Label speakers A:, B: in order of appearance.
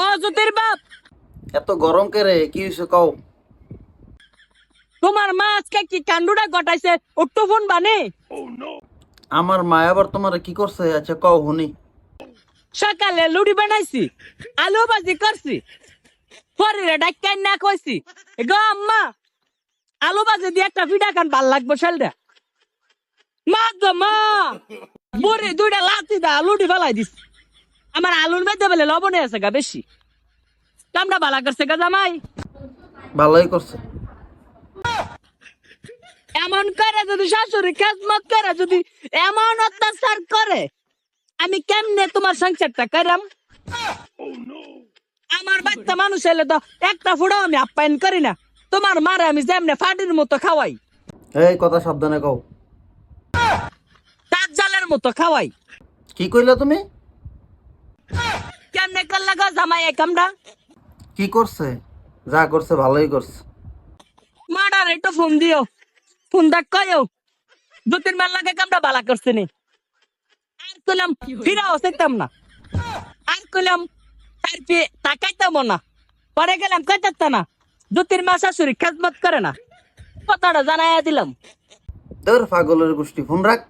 A: ও জ্যোতির বাপ,
B: এত গরম কে রে? কি হয়েছে কও?
A: তোমার মা আজকে কি কাণ্ডুটা ঘটাইছে? একটু ফোন বানে।
B: আমার মা আবার তোমারে কি করছে? আচ্ছা কও হুনি।
A: সকালে লুড়ি বানাইছি, আলু ভাজি করছি, পরে ডাক্তার না কইছি গো আম্মা আলু ভাজি দিয়ে একটা পিঠা খান ভাল লাগবো শালটা। মা গো মা, বুড়ি দুইটা লাচি দা লুড়ি ফেলাই দিস। আমার আলুর মধ্যে বলে লবণে আছে গা বেশি। কামটা ভালা করছে গা জামাই।
B: ভালোই করছে।
A: এমন করে যদি শাশুড়ি খেজমত করে, যদি এমন অত্যাচার করে, আমি কেমনে তোমার সংসারটা করাম? আমার বাচ্চা মানুষ এলে তো একটা ফুটাও আমি আপ্যায়ন করি না। তোমার মারে আমি যেমনে ফাটির মতো খাওয়াই,
B: এই কথা সাবধানে কও।
A: তার জালের মতো খাওয়াই।
B: কি কইলা তুমি?
A: কেমনে করলে গো জামাই এই কামটা?
B: কি করছে? যা করছে ভালোই করছে।
A: মাডার একটু ফোন দিও, ফোন দেখ কয়ও দু তিন মাস লাগে কামটা বালা করছে নি। আর কইলাম ফিরাও চাইতাম না, আর কইলাম তার পেয়ে তাকাইতাম না, পরে গেলাম কাটাতে না। দু তিন মাস শাশুড়ি খেজমত করে না, কথাটা জানাইয়া দিলাম।
B: তোর পাগলের গোষ্ঠী, ফোন রাখ।